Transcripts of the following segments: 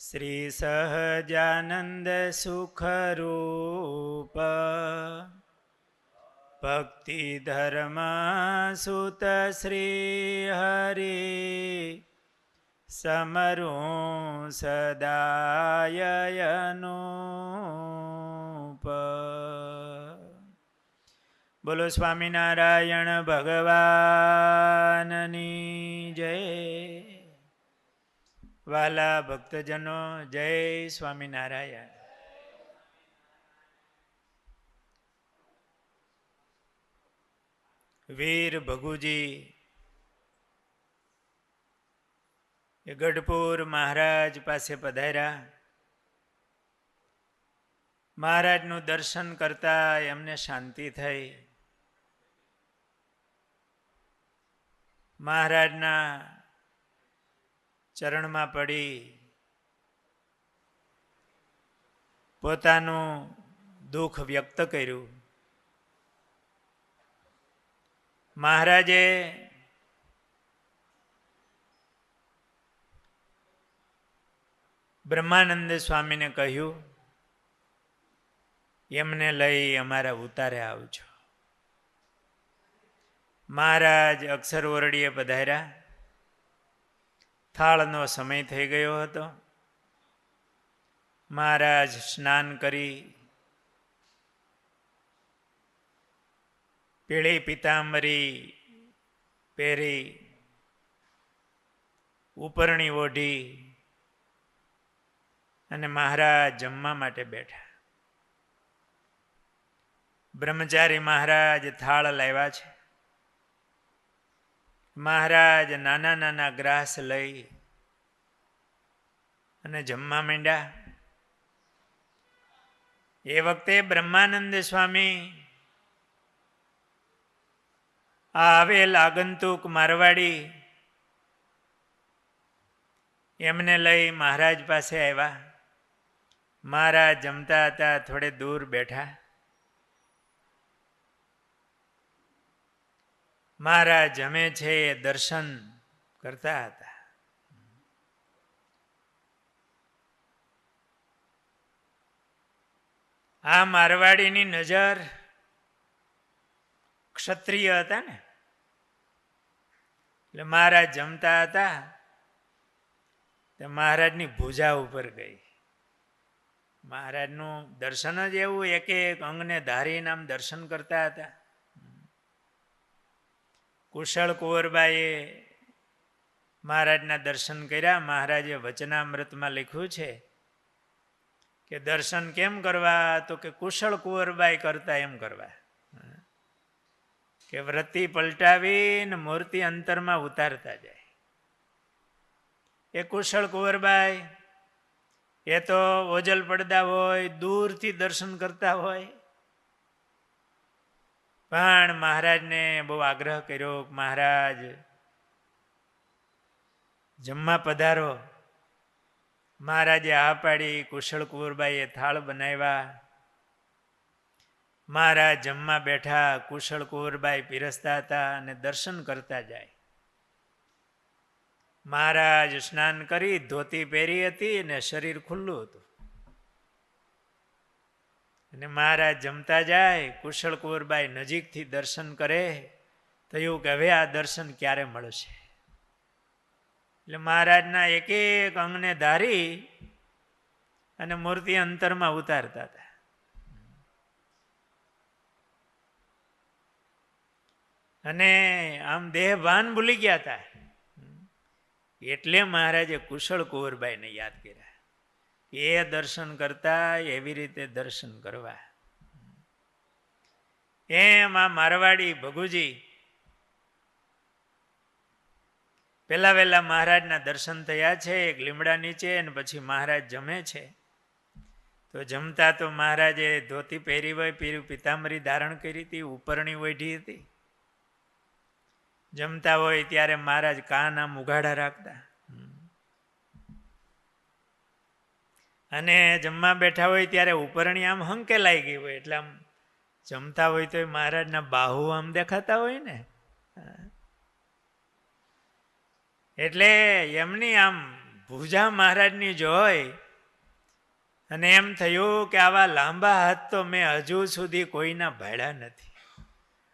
શ્રી સહજાનંદ સુખરૂપ ભક્તિ ધર્મ સુત શ્રી હરિ સમરું સદાયનુપ. બોલો સ્વામિનારાયણ ભગવાનની જય. વાલા ભક્તજનો, જય સ્વામિનારાયણ. વીર ભગુજી એ ગઢપુર મહારાજ પાસે પધાર્યા. મહારાજનું દર્શન કરતા એમને શાંતિ થઈ. મહારાજના ચરણમાં પડી પોતાનું દુઃખ વ્યક્ત કર્યું. મહારાજે બ્રહ્માનંદ સ્વામીને કહ્યું, એમને લઈ અમારા ઉતારે આવજો. મહારાજ અક્ષર ઓરડીએ પધાર્યા. થાળનો સમય થઈ ગયો હતો. મહારાજ સ્નાન કરી પીળી પિતાંબરી પહેરી ઉપરણી ઓઢી અને મહારાજ જમવા માટે બેઠા. બ્રહ્મચારી મહારાજ થાળ લાવ્યા છે. મહારાજ નાના નાના ગ્રાસ લઈ અને જમવા માંડ્યા. એ વખતે બ્રહ્માનંદ સ્વામી આવેલ આગંતુક મારવાડી એમને લઈ મહારાજ પાસે આવ્યા. મહારાજ જમતા હતા, થોડે દૂર બેઠા. મહારાજ જમે છે એ દર્શન કરતા હતા. આ મારવાડીની નજર ક્ષત્રિય હતા ને, એટલે મહારાજ જમતા હતા તો મહારાજની ભુજા ઉપર ગઈ. મહારાજનું દર્શન જ એવું, એક એક અંગને ધારીને આમ દર્શન કરતા હતા. કુશળ કુંવરબાઈએ મહારાજના દર્શન કર્યા. મહારાજે વચનામૃતમાં લખ્યું છે કે દર્શન કેમ કરવા, તો કે કુશળ કુંવરબાઈ કરતા એમ કરવા, કે વ્રતિ પલટાવીને મૂર્તિ અંતરમાં ઉતારતા જાય. એ કુશળ કુંવરબાઈ એ તો ઓજલ પડદા હોય, દૂરથી દર્શન કરતા હોય. પણ મહારાજને બહુ આગ્રહ કર્યો, મહારાજ જમવા પધારો. મહારાજે આ પાડી. કુશળ કુંવરબાઈએ થાળ બનાવ્યા. મહારાજ જમવા બેઠા. કુશળ કુંવરબાઈ પીરસતા હતા અને દર્શન કરતા જાય. મહારાજ સ્નાન કરી ધોતી પહેરી હતી અને શરીર ખુલ્લું હતું. અને મહારાજ જમતા જાય. કુશળ કુંવરબાઈ નજીકથી દર્શન કરે. થયું કે હવે આ દર્શન ક્યારે મળશે. એટલે મહારાજના એક એક અંગને ધારી અને મૂર્તિ અંતરમાં ઉતારતા હતા. અને આમ દેહ ભાન ભૂલી ગયા હતા. એટલે મહારાજે કુશળ કુંવરબાઈને યાદ કર્યા. એ દર્શન કરતા એવી રીતે દર્શન કરવા. એમ આ મારવાડી ભગુજી પેલા વહેલા મહારાજના દર્શન થયા છે એક લીમડા નીચે, અને પછી મહારાજ જમે છે. તો જમતા તો મહારાજે ધોતી પહેરી હોય, પીરું પિતાંબરી ધારણ કરી હતી, ઉપરણી ઓઢી હતી. જમતા હોય ત્યારે મહારાજ કાન આમ ઉઘાડા રાખતા, અને જમવા બેઠા હોય ત્યારે ઉપરણી આમ હંકેલાઈ ગઈ હોય. એટલે આમ જમતા હોય તો મહારાજના બાહુ આમ દેખાતા હોય ને, એટલે એમની આમ ભુજા મહારાજની જોઈ અને એમ થયું કે આવા લાંબા હાથ તો મેં હજુ સુધી કોઈના ભાડ્યા નથી.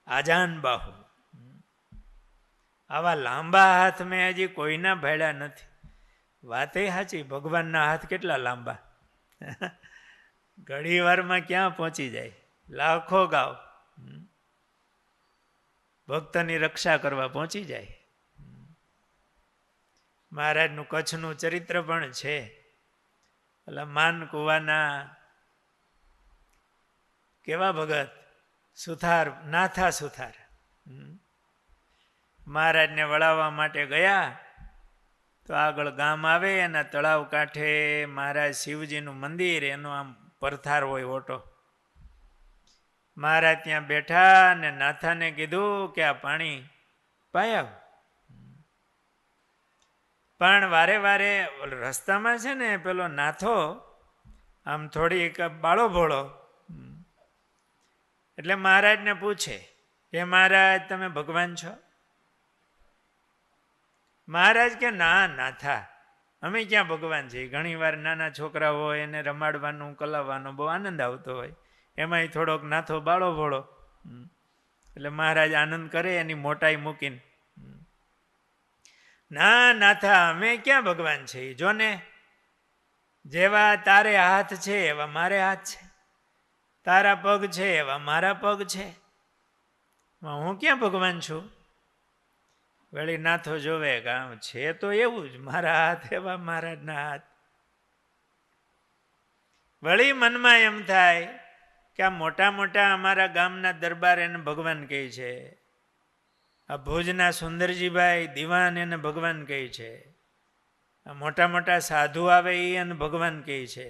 આજાન બાહુ, આવા લાંબા હાથ મેં હજી કોઈના ભાડ્યા નથી. વાતે સાચી, ભગવાનના હાથ કેટલા લાંબા, ઘડી વારમાં ક્યાં પહોંચી જાય. લાખો ગાવ ભક્તની રક્ષા કરવા પહોંચી જાય. મહારાજનું કચ્છનું ચરિત્ર પણ છે. એટલે માનકુવાના કેવા ભગત સુથાર, નાથા સુથાર મહારાજને વળાવવા માટે ગયા તો આગળ ગામ આવે, એના તળાવ કાંઠે મહારાજ શિવજીનું મંદિર, એનો આમ પરથાર હોય ઓટો. મહારાજ ત્યાં બેઠા અને નાથાને કીધું કે આ પાણી પાયા. પણ વારે વારે રસ્તામાં છે ને પેલો નાથો આમ થોડી બાળો ભોળો, એટલે મહારાજને પૂછે કે મહારાજ તમે ભગવાન છો? મહારાજ કે ના નાથા, અમે ક્યાં ભગવાન છીએ. ઘણી વાર નાના છોકરા હોય એને રમાડવાનું, કલાવવાનો બહુ આનંદ આવતો હોય, એમાંય થોડોક નાથો બાળો ભોળો. એટલે મહારાજ આનંદ કરે એની મોટાઈ મૂકીને, ના નાથા અમે ક્યાં ભગવાન છે. જો ને જેવા તારે હાથ છે એવા મારે હાથ છે, તારા પગ છે એવા મારા પગ છે, હું ક્યાં ભગવાન છું. વળી નાથો જોવે ગામ છે તો એવું જ, મારા હાથ એવા મહારાજના હાથ. વળી મનમાં એમ થાય કે આ મોટા મોટા અમારા ગામના દરબાર એને ભગવાન કહે છે, આ ભુજના સુંદરજીભાઈ દિવાન એને ભગવાન કહે છે, આ મોટા મોટા સાધુ આવે એ એને ભગવાન કહે છે.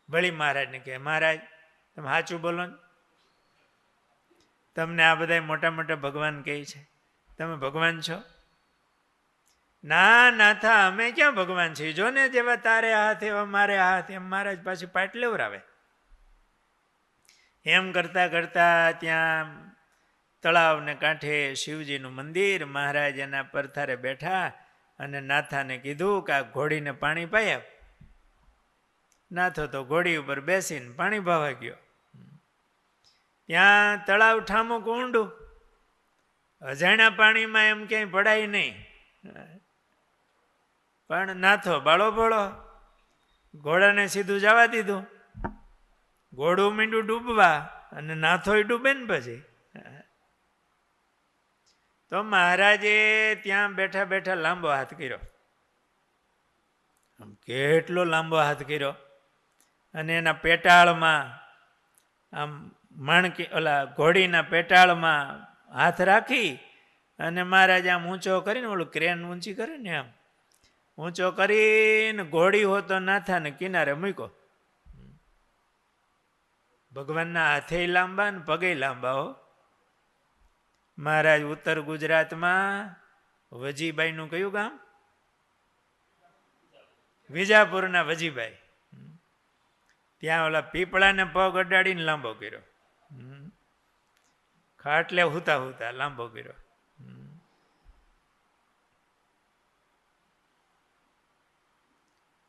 વળી મહારાજને કહે મહારાજ તમે સાચું બોલો ને, તમને આ બધા મોટા મોટા ભગવાન કહે છે, તમે ભગવાન છો? ના નાથા અમે ક્યાં ભગવાન છીએ. જો ને જેવા તારે હાથ એવા મારે હાથ, એમ મહારાજ પાછી પાટ લેવરાવે. એમ કરતા કરતા ત્યાં તળાવને કાંઠે શિવજીનું મંદિર, મહારાજ એના પરથારે બેઠા અને નાથાને કીધું કે આ ઘોડીને પાણી પાય. નાથો તો ઘોડી ઉપર બેસીને પાણી ભાવા ગયો. ત્યાં તળાવ ઠામુક ઊંડું, અજાણ્યા પાણીમાં એમ ક્યાંય પડાય નહીં. પણ નાથો બાળો ભોળો, ઘોડાને સીધું જવા દીધું. ઘોડું મીંડું ડૂબવા અને નાથોય ડૂબે ને પછી. તો મહારાજે ત્યાં બેઠા બેઠા લાંબો હાથ કર્યો, આમ કેટલો લાંબો હાથ કર્યો, અને એના પેટાળમાં આમ માણકી ઓલા ઘોડીના પેટાળમાં હાથ રાખી અને મહારાજ આમ ઊંચો કરીને, ઓલું ક્રેન ઊંચી કરે ને આમ ઊંચો કરીને ઘોડી હોતો નાથાને કિનારે મૂક્યો. ભગવાનના હાથે લાંબા ને પગે લાંબા હો. મહારાજ ઉત્તર ગુજરાતમાં વજીબાઈનું કયું ગામ? વિજાપુરના વજીબાઈ, ત્યાં ઓલા પીપળાને પગ અડાડીને લાંબો કર્યો, ખાટલે હુતા હુતા લાંબો કર્યો.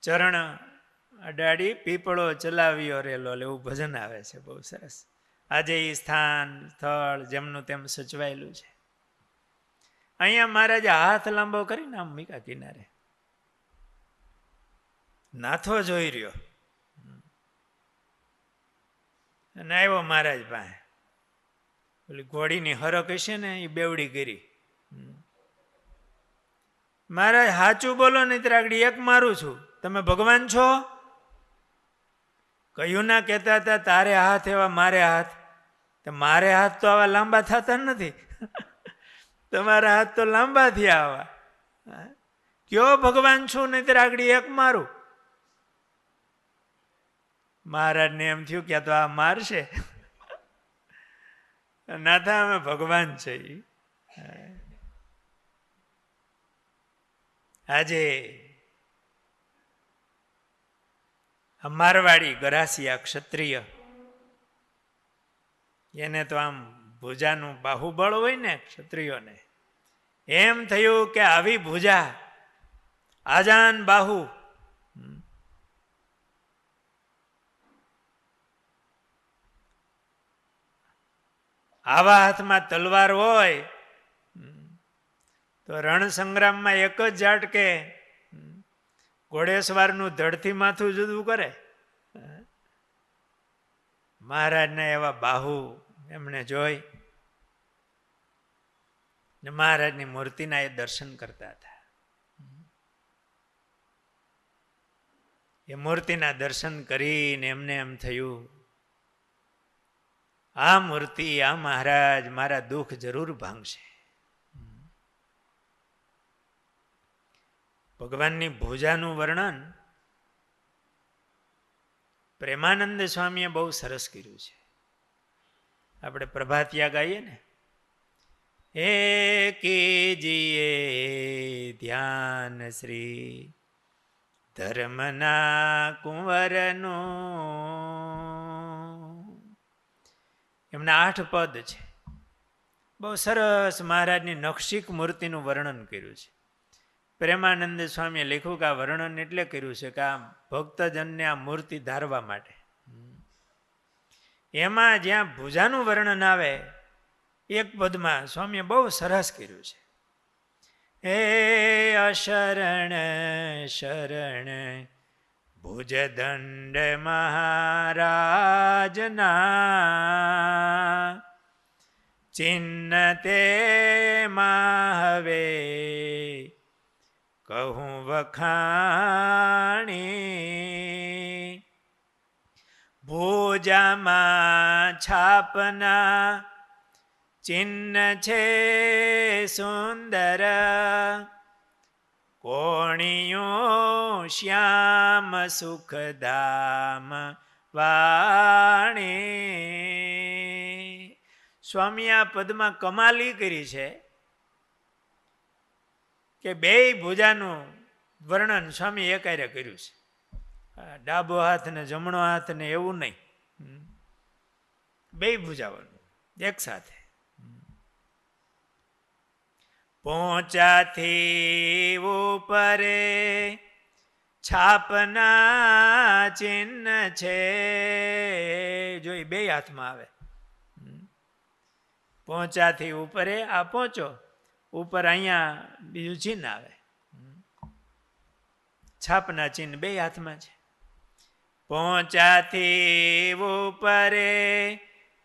ચરણ અડાડી પીપળો ચલાવ્યો રેલો, એવું ભજન આવે છે, બહુ સરસ. આજે એ સ્થાન સ્થળ જેમનું તેમ સચવાયેલું છે. અહીંયા મહારાજે હાથ લાંબો કરીને આમ મીકા કિનારે. નાથો જોઈ રહ્યો અને આવ્યો મહારાજ પાસે. ઓલી ઘોડીની હરક હશે ને એ બેવડી કરી. મહારાજ સાચું બોલો નહીં ત્રાગડી એક મારું છું, તમે ભગવાન છો? કહ્યું ના કહેતા હતા તારે હાથ એવા મારે હાથ, તો મારે હાથ તો આવા લાંબા થતા નથી, તમારા હાથ તો લાંબા થયા આવા. કયો ભગવાન છું નહીં ત્રાગડી એક મારું. મહારાજને એમ થયું કે તો આ મારશે. નાથા અમે ભગવાન છે. આજે મારવાડી ગરાસિયા ક્ષત્રિય, એને તો આમ ભુજાનું બાહુબળ હોય ને ક્ષત્રિયોને. એમ થયું કે આવી ભુજા આજાન બાહુ, આવા હાથમાં તલવાર હોય તો રણ સંગ્રામમાં એક જ ઝાટકે ઘોડેસવારનું ધડથી માથું જુદું કરે. મહારાજના એવા બાહુ એમણે જોઈ ને મહારાજની મૂર્તિના એ દર્શન કરતા હતા. એ મૂર્તિના દર્શન કરીને એમને એમ થયું, આ મૂર્તિ, આ મહારાજ મારા દુઃખ જરૂર ભાંગશે. ભગવાનની ભુજાનું વર્ણન પ્રેમાનંદ સ્વામીએ બહુ સરસ કર્યું છે. આપણે પ્રભાતિયા ગાઈએ ને, હે કીજીએ ધ્યાન શ્રી ધર્મના કુંવરનું. એમના 8 પદ છે. બહુ સરસ મહારાજની નખશીક મૂર્તિનું વર્ણન કર્યું છે. પ્રેમાનંદ સ્વામીએ લખ્યું કે આ વર્ણન એટલે કર્યું છે કે આ ભક્તજનને આ મૂર્તિ ધારવા માટે. એમાં જ્યાં ભુજાનું વર્ણન આવે એક પદમાં સ્વામીએ બહુ સરસ કર્યું છે. હે અશરણ શરણ ભુજ દંડ મહારાજના ચિહ્ન તે હવે કહું વખાણી. ભુજામાં છાપના ચિહ્ન છે સુંદર, કોણિયો શ્યામ સુખધામ વાણી. સ્વામી આ પદમાં કમાલી કરી છે કે બે ભુજાનું વર્ણન સ્વામી એકારે કર્યું છે. ડાબો હાથ ને જમણો હાથ ને એવું નહીં, બે ભુજાવાનું એક સાથે. પહોંચાથી ઉપરે છાપના ચિહ્ન છે. જો એ બે હાથમાં આવે. પહોંચાથી ઉપરે, આ પહોંચો ઉપર, અહીંયા બીજું ચિહ્ન આવે. છાપના ચિહ્ન બે હાથમાં છે. પહોંચાથી ઉપરે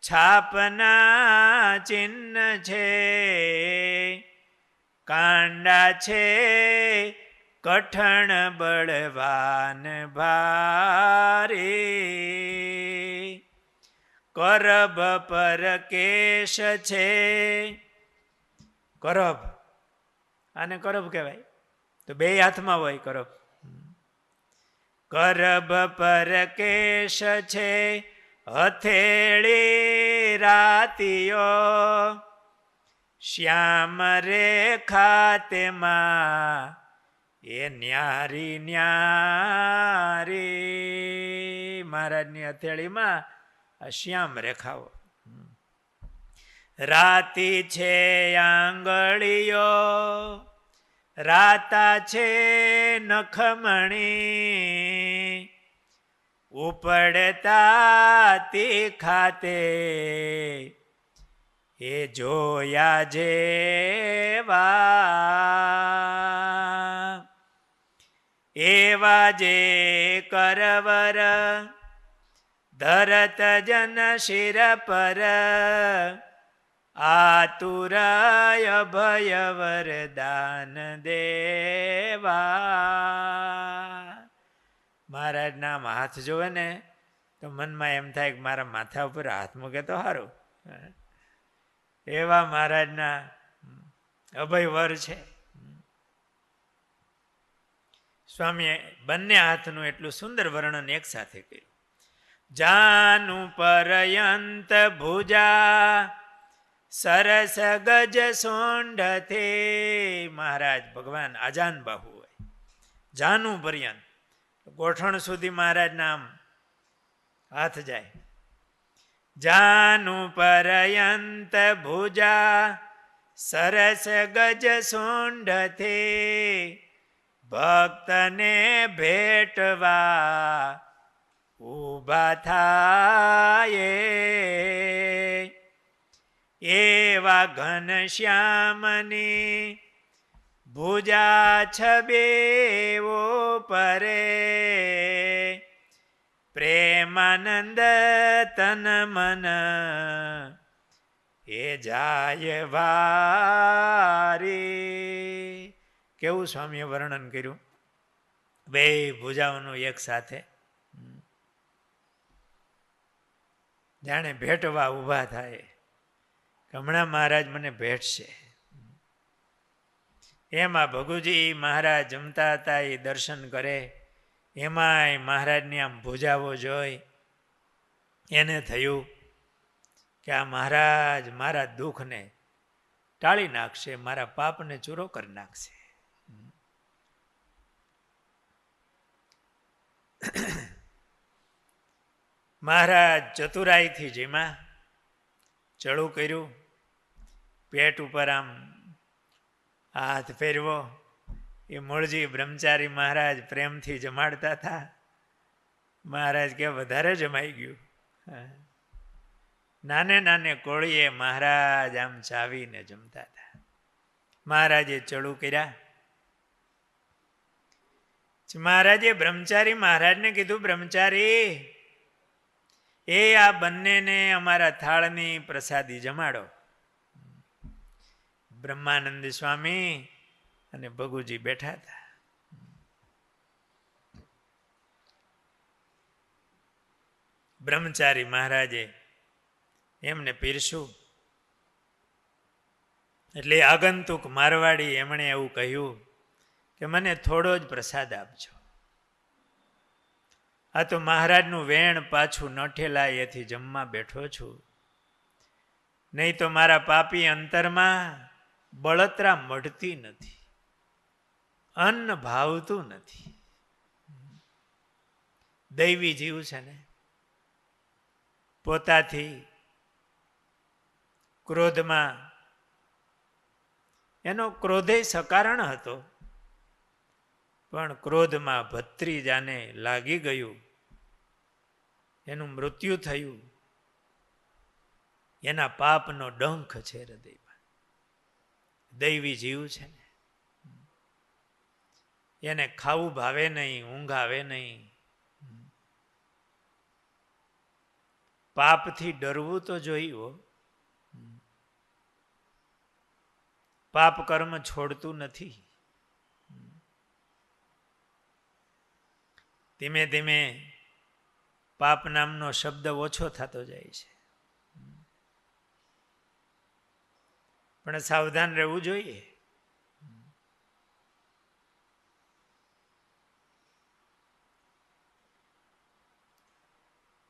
છાપના ચિહ્ન છે, કાંડા છે કઠણ બળવાન ભારી, કરભ પર કેશ છે. કરભ, આને કરભ કહેવાય, તો બે હાથમાં હોય કરભ. કરભ પર કેશ છે, હથેળી રાતિયો, શ્યામ રેખા તેમાં એ ન્યારી ન્યારી. મહારાજની હથેળીમાં આ શ્યામ રેખાઓ. રાતી છે આંગળીઓ, રાતા છે નખમણી, ઉપડતા તીખાતે એ જોયા જેવા. એવા જે કરવર ધરત જન શિર પર, આતુરાય ભય વરદાન દેવા. મહારાજના આમ હાથ જોવે ને તો મનમાં એમ થાય કે મારા માથા ઉપર હાથ મૂકે તો સારું. એવા મહારાજના અભય વર છે. સ્વામીએ બંને હાથનું એટલું સુંદર વર્ણન એક સાથે કર્યું. જાનુ પર્યંત ભુજા સરસ ગજ સોંઢથી. મહારાજ ભગવાન આજાન બાહુ હોય. જાનુ પર્યંત, ગોઠણ સુધી મહારાજના આમ હાથ જાય. જાનુ પર્યંત ભુજા સરસ ગજ સોંઢથી, ભક્તને ભેટવા ઊભા થાય એવા ઘનશ્યામની ભુજા છબેવો પરે પ્રેમાનંદ તન મન એ જાય વારી. કેવું સ્વામીએ વર્ણન કર્યું, બે ભુજાઓનું એક સાથે જાણે ભેટવા ઊભા થાય. હમણાં મહારાજ મને ભેટશે. એમાં ભગુજી મહારાજ જમતા હતા એ દર્શન કરે, એમાંય મહારાજની આમ ભુજાઓ જોઈ એને થયું કે આ મહારાજ મારા દુઃખને ટાળી નાખશે, મારા પાપને ચૂરો કરી નાખશે. મહારાજ ચતુરાઈથી જેમાં ચડું કર્યું, પેટ ઉપર આમ હાથ ફેરવો. એ મૂળજી બ્રહ્મચારી મહારાજ પ્રેમથી જમાડતા હતા. મહારાજ કે વધારે જમાઈ ગયું. નાને નાને કોળીએ મહારાજ આમ ચાવીને જમતા હતા. મહારાજે ચડું કર્યા. મહારાજે બ્રહ્મચારી મહારાજને કીધું, બ્રહ્મચારી એ આ બંનેને અમારા થાળની પ્રસાદી જમાડો. બ્રહ્માનંદ સ્વામી અને ભગુજી બેઠા હતા. બ્રહ્મચારી મહારાજે એમને પીરસ્યું. એટલે આગંતુક મારવાડી એમણે એવું કહ્યું કે મને થોડો જ પ્રસાદ આપજો. આ તો મહારાજનું વેણ પાછું ન ઠેલાય એથી જમવા બેઠો છું, નહીં તો મારા પાપી અંતરમાં બળતરા મઢતી નથી, અન્ન ભાવતું નથી. દૈવી જીવ છે ને, પોતાથી ક્રોધમાં, એનો ક્રોધે સકારણ હતો, પણ ક્રોધમાં ભત્રીજાને લાગી ગયું, એનું મૃત્યુ થયું. એના પાપનો ડંખ છે હૃદયમાં. દૈવી જીવ છે ને, એને ખાવું ભાવે નહીં, ઊંઘ આવે નહીં. પાપથી ડરવું તો જોયું. પાપ કર્મ છોડતું નથી. ધીમે ધીમે પાપ નામનો શબ્દ ઓછો થતો જાય છે, પણ સાવધાન રહેવું જોઈએ.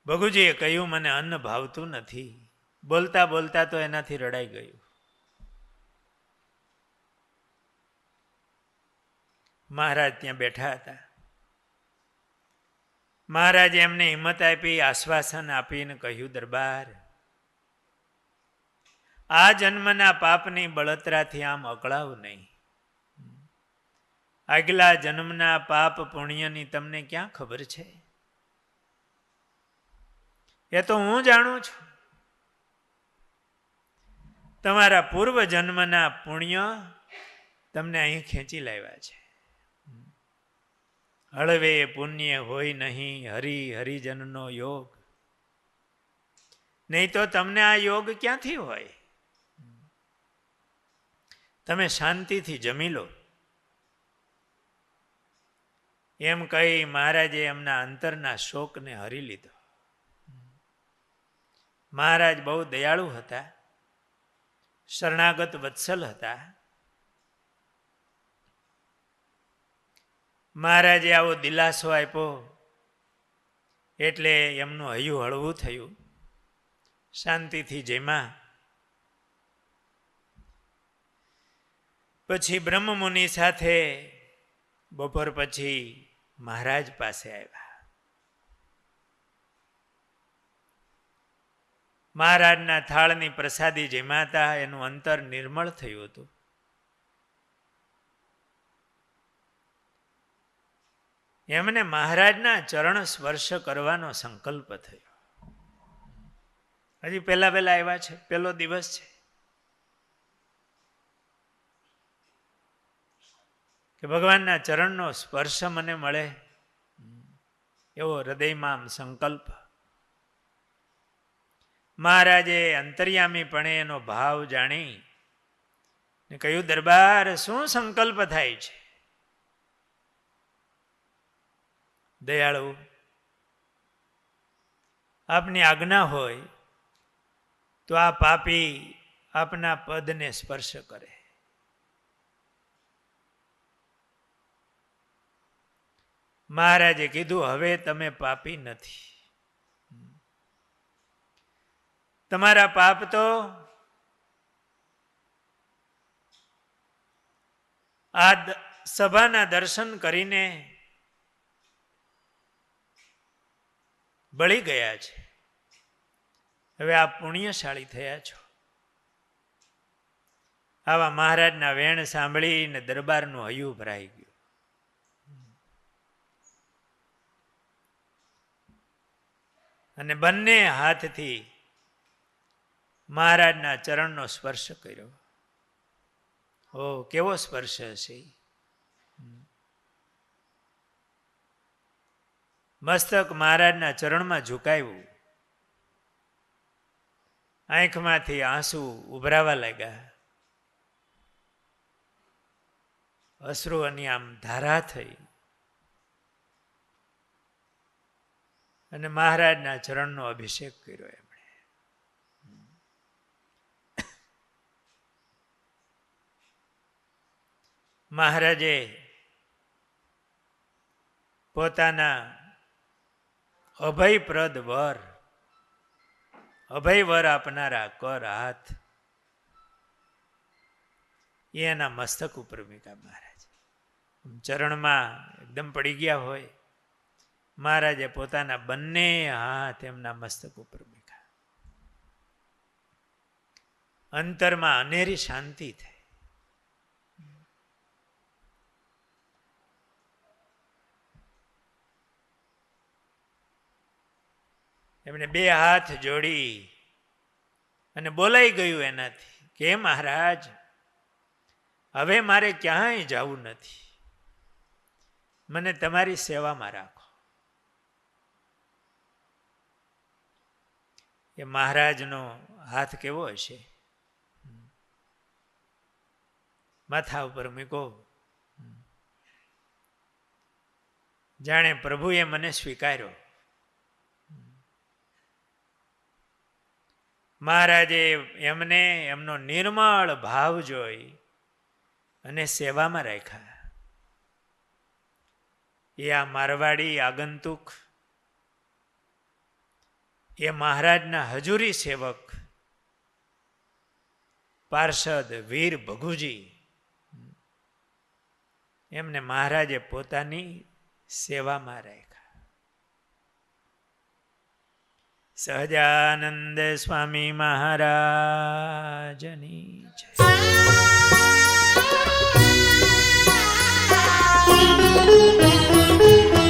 ભગુજીએ કહ્યું, મને અન્ન ભાવતું નથી. બોલતા બોલતા તો એનાથી રડાઈ ગયું. મહારાજ ત્યાં બેઠા હતા. મહારાજે એમને હિંમત આપી, આશ્વાસન આપીને કહ્યું, દરબાર, આ જન્મના પાપની બળતરાથી આમ અકળાવ નહીં. આગલા જન્મના પાપ પુણ્યની તમને ક્યાં ખબર છે? એ તો હું જાણું છું. તમારા પૂર્વ જન્મના પુણ્ય તમને અહીં ખેંચી લાવ્યા છે. હળવે પુણ્ય હોય નહીં હરિ હરિજનનો યોગ. નહીં તો તમને આ યોગ ક્યાંથી હોય? તમે શાંતિથી જમી લો. એમ કહી મહારાજે એમના અંતરના શોકને હરી લીધો. મહારાજ બહુ દયાળુ હતા, શરણાગત વત્સલ હતા. મહારાજે આવો દિલાસો આપ્યો એટલે એમનું હૈયું હળવું થયું. શાંતિથી જેમાં પછી બ્રહ્મમુનિ સાથે બપોર પછી મહારાજ પાસે આવ્યા. મહારાજના થાળની પ્રસાદી જેમાતા એનું અંતર નિર્મળ થયું હતું. એમને મહારાજના ચરણ સ્પર્શ કરવાનો સંકલ્પ થયો. હજી પહેલા આવ્યા છે, પહેલો દિવસ છે કે ભગવાનના ચરણનો સ્પર્શ મને મળે, એવો હૃદયમાં આમ સંકલ્પ. મહારાજે અંતર્યામીપણે એનો ભાવ જાણી ને કહ્યું, દરબાર શું સંકલ્પ થાય છે? દયાળુ, આપની આજ્ઞા હોય તો આ પાપી આપના પદને સ્પર્શ કરે. મહારાજે કીધું, હવે તમે પાપી નથી. તમારા પાપ તો આ સભાના દર્શન કરીને બળી ગયા છે. હવે આપ પુણ્યશાળી થયા છો. આવા મહારાજના વેણ સાંભળીને દરબારનું હૈયું ભરાઈ ગયું. અને બંને હાથથી મહારાજના ચરણનો સ્પર્શ કર્યો. ઓ કેવો સ્પર્શ હશે! મસ્તક મહારાજના ચરણમાં ઝુકાવ્યું. આંખમાંથી આંસુ ઉભરાવા લાગ્યા. અશ્રુઓની આમ ધારા થઈ અને મહારાજના ચરણનો અભિષેક કર્યો એમણે. મહારાજે પોતાના અભયપ્રદ વર, અભય વર આપનારા કર હાથ એના મસ્તક ઉપર મૂક્યા. મહારાજ ચરણમાં એકદમ પડી ગયા હોય, મહારાજે પોતાના બંને હાથ એમના મસ્તક ઉપર મૂક્યા. અંતરમાં અનેરી શાંતિ થઈ. એમણે બે હાથ જોડી અને બોલાઈ ગયું એનાથી કે મહારાજ, હવે મારે ક્યાંય જવું નથી, મને તમારી સેવામાં રાખો. એ મહારાજનો હાથ કેવો હશે? માથા ઉપર મૂકો, જાણે પ્રભુએ મને સ્વીકાર્યો. મહારાજે એમને એમનો નિર્મળ ભાવ જોઈ અને સેવામાં રાખ્યા. એ આ મારવાડી આગંતુક, એ મહારાજના હજુરી સેવક પાર્ષદ વીર ભગુજી, એમને મહારાજે પોતાની સેવામાં રાખ્યા. સહજાનંદ સ્વામી મહારાજની જય. Thank you.